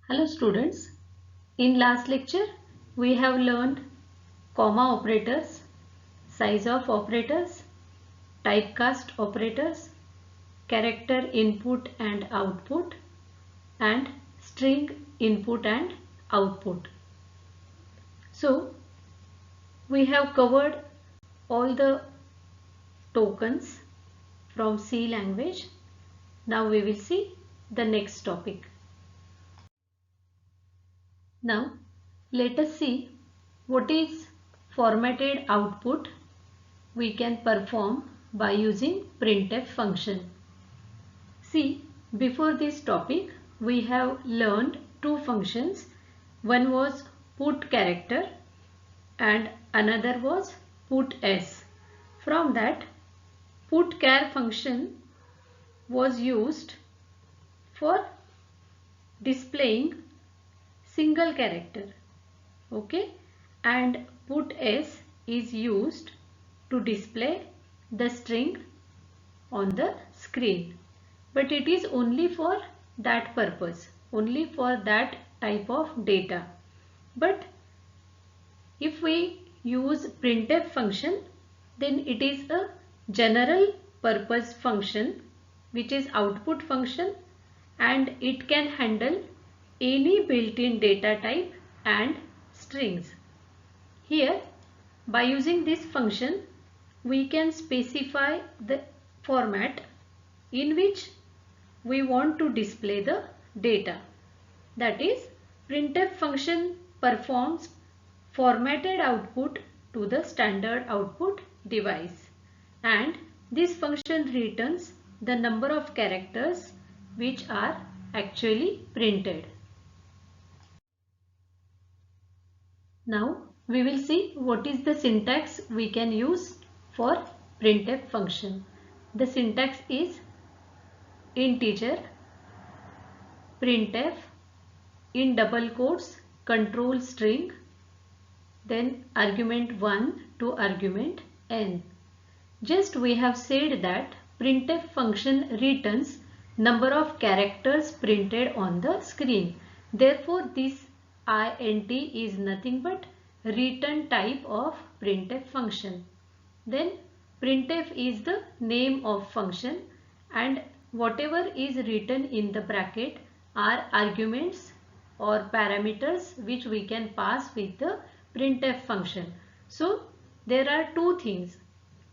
Hello students, in last lecture we have learned comma operators, size of operators, typecast operators, character input and output, and string input and output. So we have covered all the tokens from C language. Now we will see the next topic. Now let us see what is formatted output we can perform by using printf function. See, before this topic we have learned two functions. One was put character and another was put s. From that, put char function was used for displaying single character, okay, and put s is used to display the string on the screen, but it is only for that purpose, only for that type of data. But if we use printf function, then it is a general purpose function which is output function, and it can handle any built-in data type and strings. Here, by using this function, we can specify the format in which we want to display the data. That is, printf function performs formatted output to the standard output device, and this function returns the number of characters which are actually printed. Now we will see what is the syntax we can use for printf function. The syntax is integer printf in double quotes control string, then argument 1 to argument n. Just we have said that printf function returns number of characters printed on the screen. Therefore, this int is nothing but return type of printf function. Then printf is the name of function, and whatever is written in the bracket are arguments or parameters which we can pass with the printf function. So there are two things.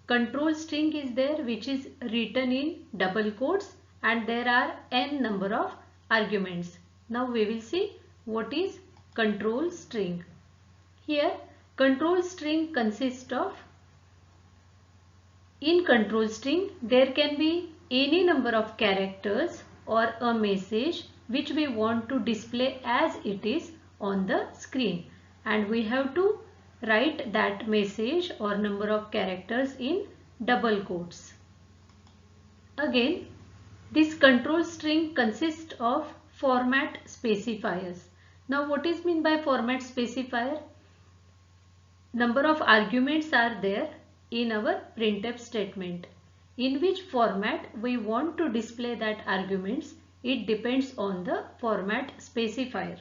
Control string is there which is written in double quotes, and there are n number of arguments. Now we will see what is control string. Here control string consists of, in control string there can be any number of characters or a message which we want to display as it is on the screen, and we have to write that message or number of characters in double quotes. Again, this control string consists of format specifiers. Now what is meant by format specifier? Number of arguments are there in our printf statement. In which format we want to display that arguments, it depends on the format specifier.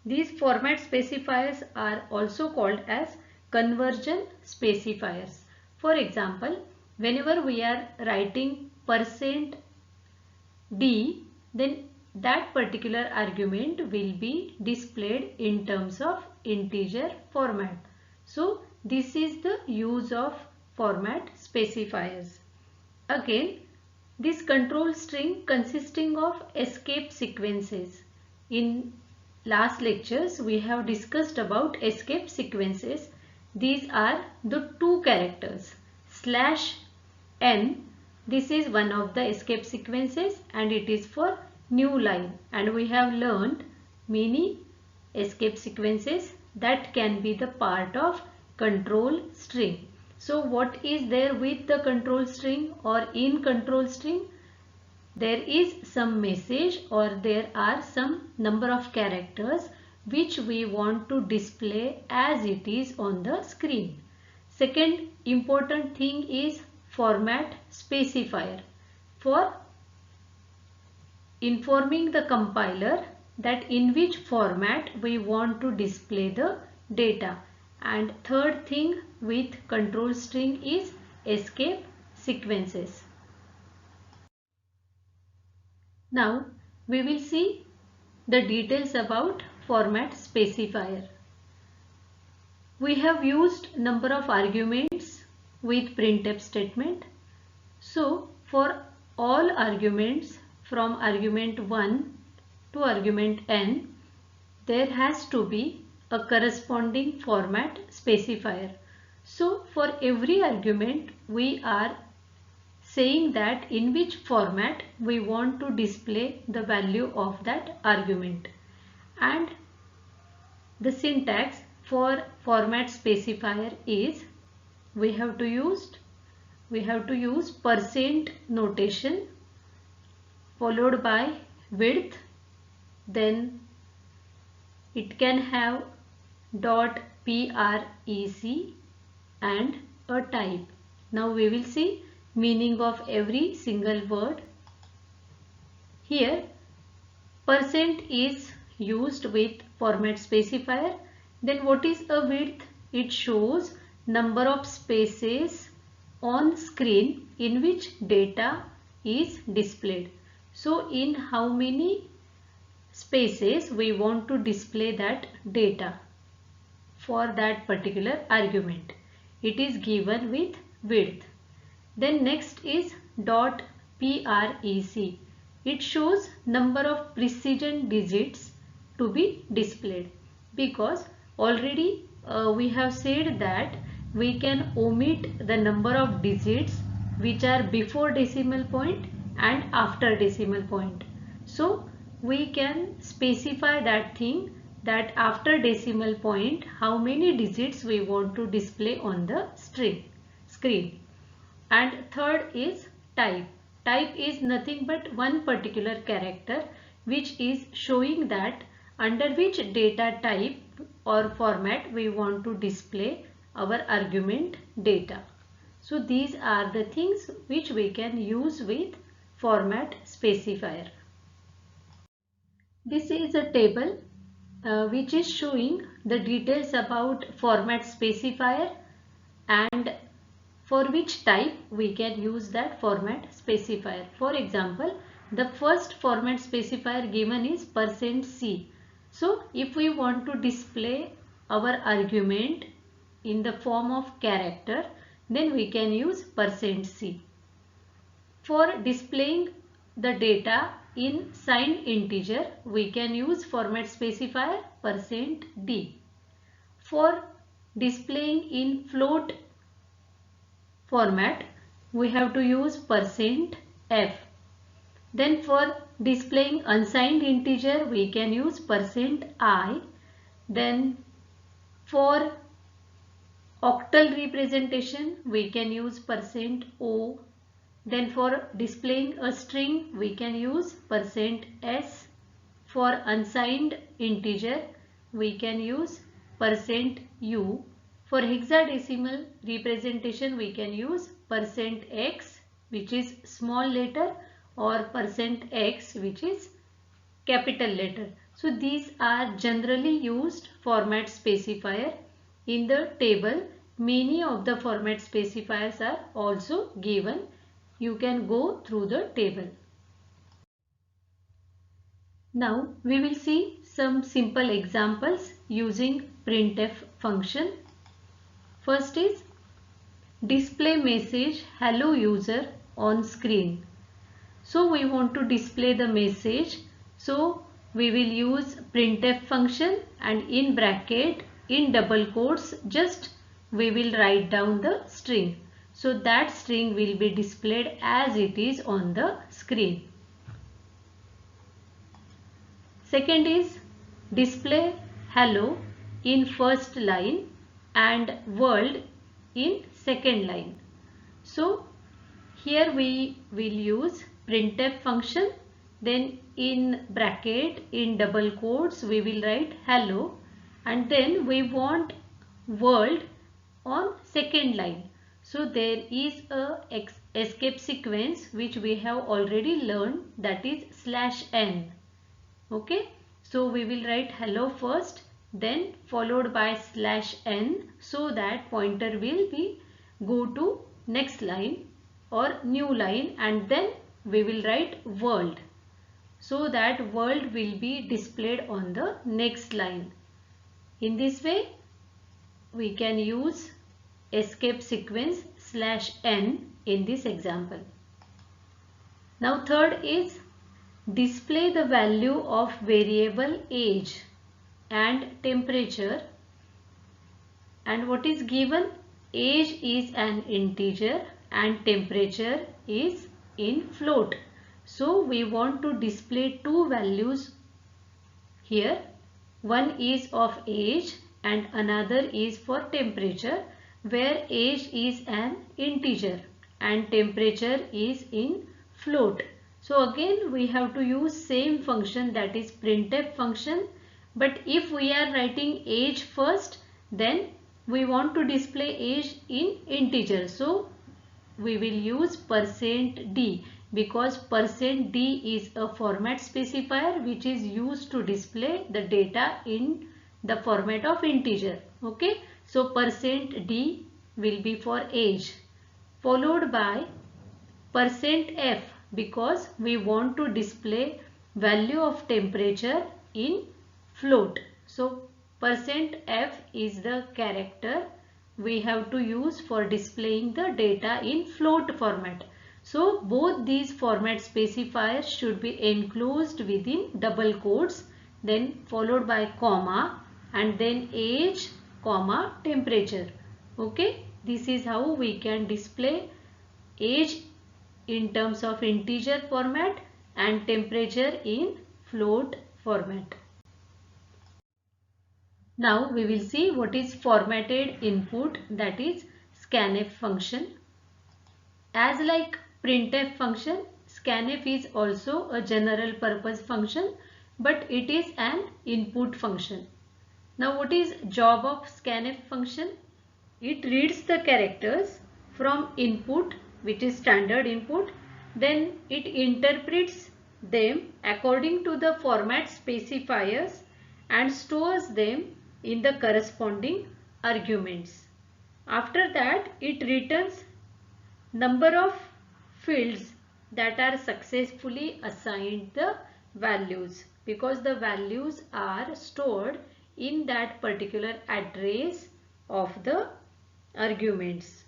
These format specifiers are also called as conversion specifiers. For example, whenever we are writing %d, then that particular argument will be displayed in terms of integer format. So this is the use of format specifiers. Again, this control string consisting of escape sequences. In last lectures we have discussed about escape sequences. These are the two characters /n. This is one of the escape sequences and it is for new line, and we have learned many escape sequences that can be the part of control string. So what is there with the control string or in control string? There is some message or there are some number of characters which we want to display as it is on the screen. Second important thing is format specifier. For informing the compiler that in which format we want to display the data. And third thing with control string is escape sequences. Now we will see the details about format specifier. We have used number of arguments with printf statement. So for all arguments from argument 1 to argument n, there has to be a corresponding format specifier. So for every argument we are saying that in which format we want to display the value of that argument. And the syntax for format specifier is we have to use percent notation followed by width, then it can have .prec and a type. Now we will see meaning of every single word. Here percent is used with format specifier. Then what is a width? It shows number of spaces on screen in which data is displayed. So in how many spaces we want to display that data for that particular argument. It is given with width. Then next is .prec. It shows number of precision digits to be displayed, because already we have said that we can omit the number of digits which are before decimal point and after decimal point. So we can specify that thing, that after decimal point how many digits we want to display on the screen. And third is type. Type is nothing but one particular character which is showing that under which data type or format we want to display our argument data. So these are the things which we can use with format specifier. This is a table which is showing the details about format specifier and for which type we can use that format specifier. For example, the first format specifier given is %c. So if we want to display our argument in the form of character, then we can use %c. For displaying the data in signed integer, we can use format specifier %d. For displaying in float format, we have to use %f. Then for displaying unsigned integer, we can use %i. Then for octal representation, we can use %o. Then for displaying a string, we can use %s. For unsigned integer, we can use %u. For hexadecimal representation, we can use %x, which is small letter, or %x, which is capital letter. So these are generally used format specifier. In the table, many of the format specifiers are also given. You can go through the table. Now we will see some simple examples using printf function. First is display message hello user on screen. So we want to display the message. So we will use printf function and in bracket, in double quotes, just we will write down the string. So that string will be displayed as it is on the screen. Second is display hello in first line and world in second line. So here we will use printf function, then in bracket, in double quotes, we will write hello, and then we want world on second line. So there is a escape sequence which we have already learned, that is /n. Okay, So we will write hello first, then followed by /n, so that pointer will be go to next line or new line, and then we will write world, so that world will be displayed on the next line. In this way we can use escape sequence /n in this example. Now third is display the value of variable age and temperature, and what is given? Age is an integer and temperature is in float. So we want to display two values here. One is of age and another is for temperature, where age is an integer and temperature is in float. So again we have to use same function, that is printf function. But if we are writing age first, then we want to display age in integer. So we will use %d, because %d is a format specifier which is used to display the data in the format of integer. Okay, so %d will be for age, followed by %f, because we want to display value of temperature in float. So %f is the character we have to use for displaying the data in float format. So both these format specifiers should be enclosed within double quotes, then followed by comma, and then age, comma, temperature. Okay, this is how we can display age in terms of integer format and temperature in float format. Now we will see what is formatted input, that is scanf function. As like printf function, scanf is also a general purpose function, but it is an input function. Now what is job of scanf function? It reads the characters from input, which is standard input, then it interprets them according to the format specifiers and stores them in the corresponding arguments. After that it returns number of fields that are successfully assigned the values, because the values are stored in that particular address of the arguments.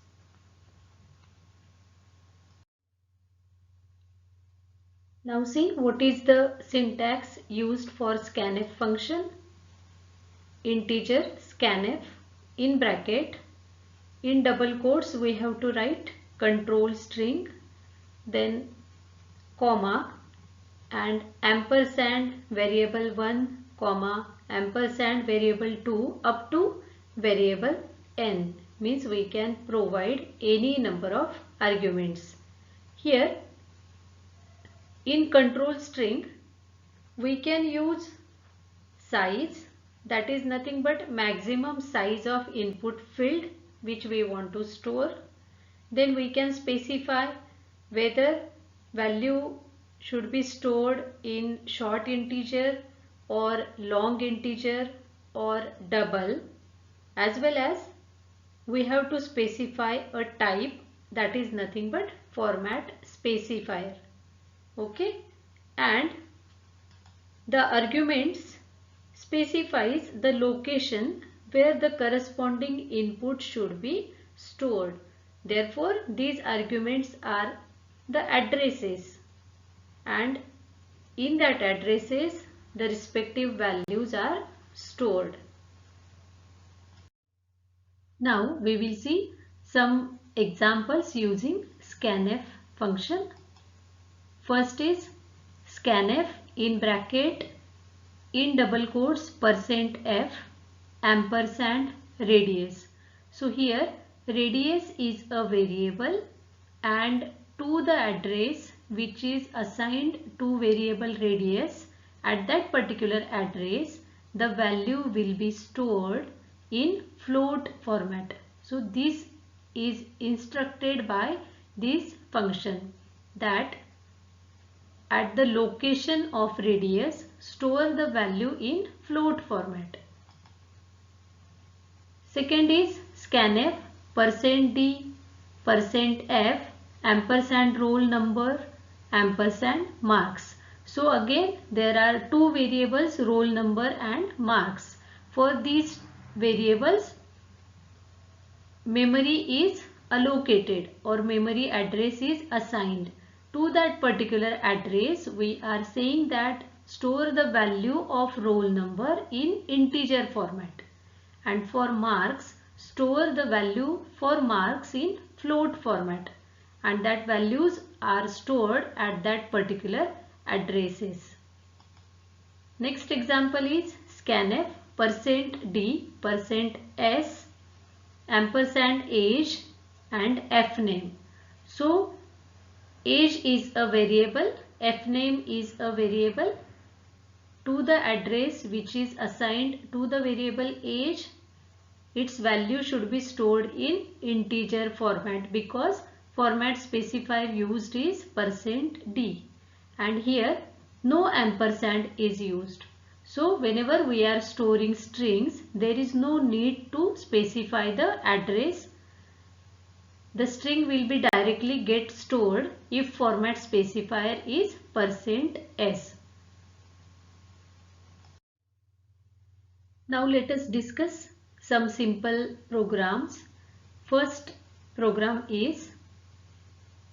Now see what is the syntax used for scanf function. Integer scanf, in bracket, in double quotes we have to write control string, then comma, and ampersand variable 1, comma, ampersand variable 2 up to variable n, means we can provide any number of arguments. Here in control string we can use size, that is nothing but maximum size of input field which we want to store. Then we can specify whether value should be stored in short integer or long integer or double, as well as we have to specify a type, that is nothing but format specifier. Okay, and the arguments specifies the location where the corresponding input should be stored. Therefore these arguments are the addresses, and in that addresses the respective values are stored. Now we will see some examples using scanf function. First is scanf, in bracket, in double quotes %f ampersand radius. So here radius is a variable, and to the address which is assigned to variable radius, at that particular address the value will be stored in float format. So this is instructed by this function, that at the location of radius, store the value in float format. Second is scanf, %d, %f, ampersand roll number, ampersand marks. So again there are two variables, roll number and marks. For these variables, memory is allocated or memory address is assigned. To that particular address, we are saying that store the value of roll number in integer format. And for marks, store the value for marks in float format, and that values are stored at that particular addresses. Next example is scanf, %d, %s, ampersand age and fname. So age is a variable, fname is a variable. To the address which is assigned to the variable age, its value should be stored in integer format because format specifier used is %d, and here no ampersand is used. So whenever we are storing strings, there is no need to specify the address. The string will be directly get stored if format specifier is %s. Now let us discuss some simple programs. First program is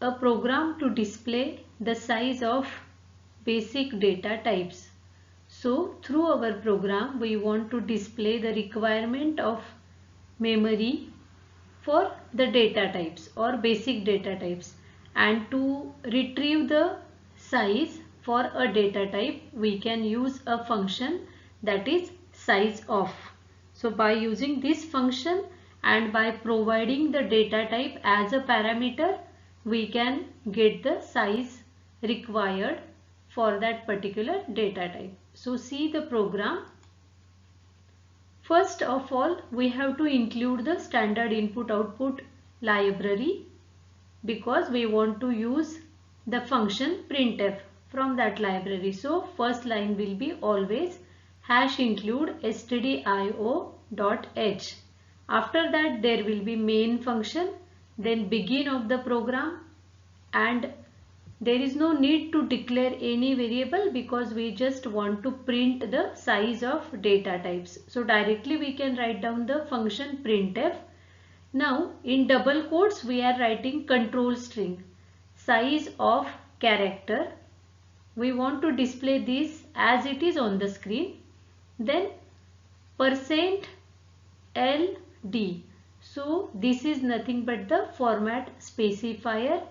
a program to display the size of basic data types. So through our program we want to display the requirement of memory for the data types or basic data types, and to retrieve the size for a data type we can use a function that is size of. So by using this function and by providing the data type as a parameter, we can get the size required for that particular data type. So see the program. First of all, we have to include the standard input-output library because we want to use the function printf from that library. So first line will be always #include stdio.h. After that there will be main function, then begin of the program, and there is no need to declare any variable because we just want to print the size of data types. So directly we can write down the function printf. Now in double quotes we are writing control string, size of character. We want to display this as it is on the screen. Then %ld. So this is nothing but the format specifier.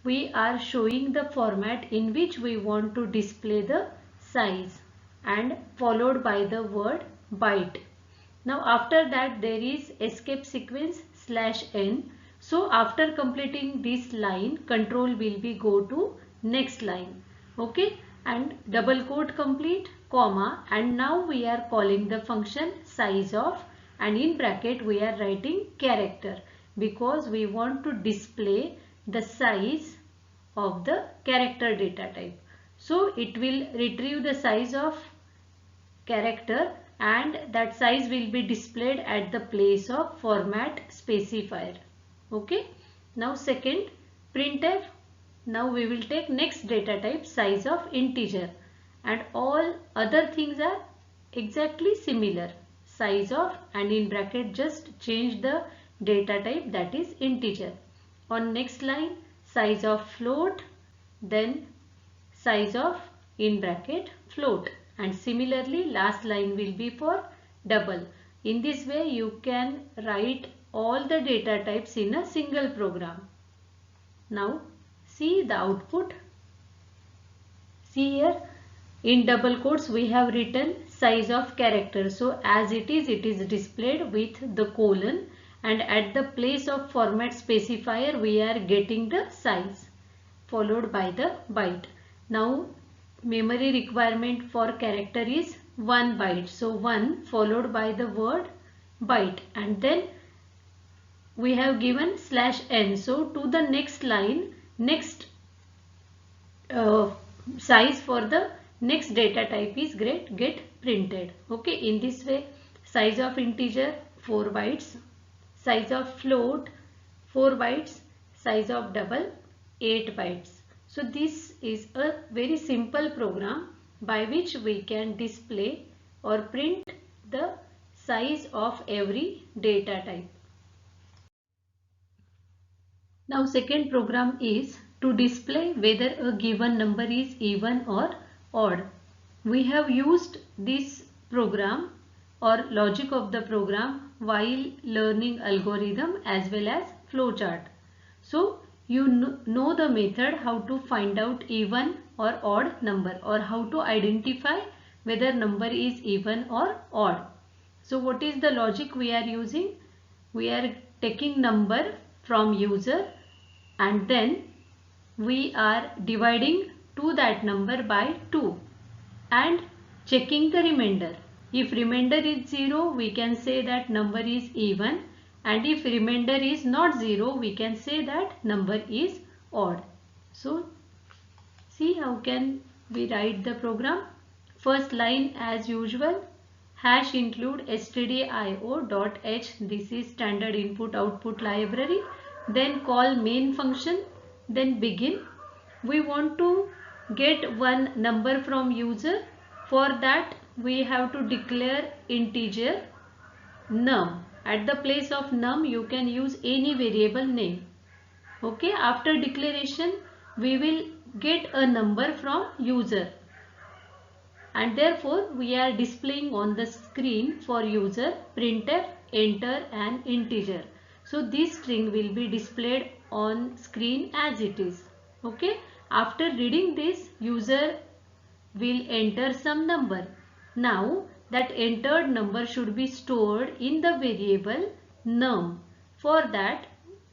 We are showing the format in which we want to display the size, and followed by the word byte. Now after that there is escape sequence /n. So after completing this line, control will be go to next line. Okay, and double quote complete, comma, and now we are calling the function size of, and in bracket we are writing character because we want to display the size of the character data type. So it will retrieve the size of character and that size will be displayed at the place of format specifier. Okay. Now second, printf. Now we will take next data type, size of integer, and all other things are exactly similar. Size of, and in bracket just change the data type, that is integer. On next line, size of float, then size of in bracket float, and similarly last line will be for double. In this way you can write all the data types in a single program. Now see the output. See here, in double quotes we have written size of character. So as it is displayed with the colon, and at the place of format specifier we are getting the size followed by the byte. Now memory requirement for character is 1 byte. So 1 followed by the word byte, and then we have given /n. So to the next line, next size for the next data type is get printed. Okay, in this way, size of integer 4 bytes, size of float 4 bytes, size of double 8 bytes. So this is a very simple program by which we can display or print the size of every data type. Now second program is to display whether a given number is even or odd. We have used this program or logic of the program while learning algorithm as well as flowchart. So you know the method how to find out even or odd number, or how to identify whether number is even or odd. So what is the logic we are using? We are taking number from user and then we are dividing to that number by 2 and checking the remainder. If remainder is 0, we can say that number is even, and if remainder is not 0, we can say that number is odd. So see how can we write the program. First line as usual, hash include stdio.h, this is standard input output library. Then call main function, then begin. We want to get one number from user. For that we have to declare integer num. At the place of num you can use any variable name. Okay, after declaration we will get a number from user, and therefore we are displaying on the screen for user printf enter an integer. So this string will be displayed on screen as it is. Okay, after reading this, user will enter some number. Now that entered number should be stored in the variable num. For that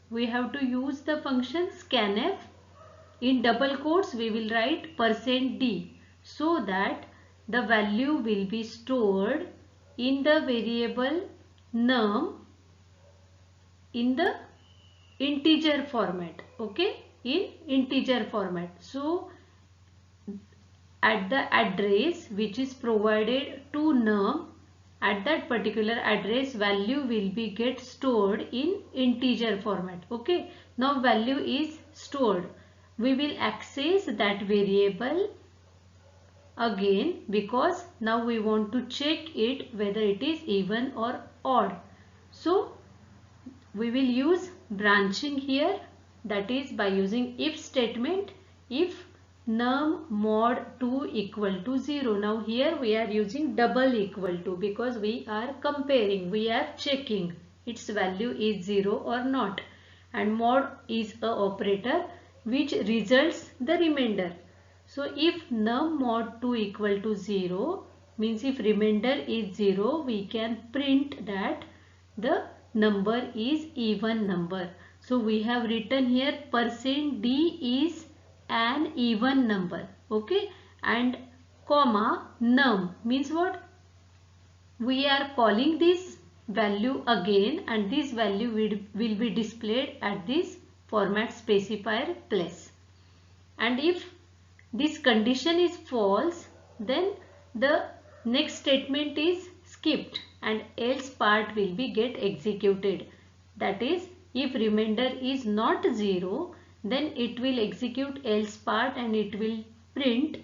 we have to use the function scanf. In double quotes we will write %d so that the value will be stored in the variable num in the integer format. Okay, in integer format. So at the address which is provided to num, at that particular address value will be get stored in integer format. Okay, now value is stored. We will access that variable again because now we want to check it whether it is even or odd. So we will use branching here, that is by using if statement. If num mod 2 equal to 0. Now here we are using double equal to because we are comparing, we are checking its value is 0 or not, and mod is a operator which results the remainder. So if num mod 2 equal to 0 means if remainder is 0, we can print that the number is even number. So we have written here %d is an even number. Okay, and comma num means what? We are calling this value again and this value will be displayed at this format specifier place. And if this condition is false, then the next statement is skipped and else part will be get executed. That is, if remainder is not 0, then it will execute else part and it will print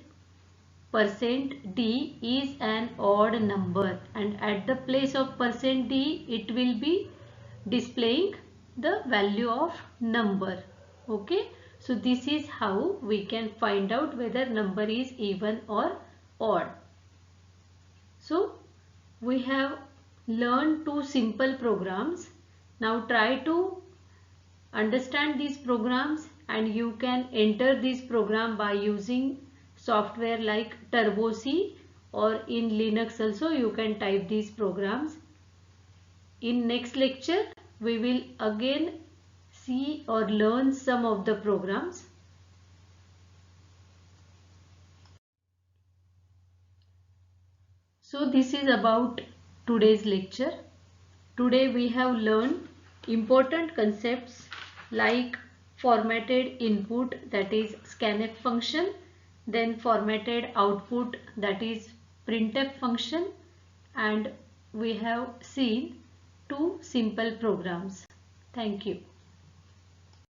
%d is an odd number, and at the place of %d it will be displaying the value of number. Okay, so this is how we can find out whether number is even or odd. So we have learned two simple programs. Now try to understand these programs and you can enter this program by using software like Turbo C, or in Linux also you can type these programs. In next lecture we will again see or learn some of the programs. So this is about today's lecture. Today we have learned important concepts like formatted input, that is scanf function, then formatted output, that is printf function, and we have seen two simple programs. Thank you.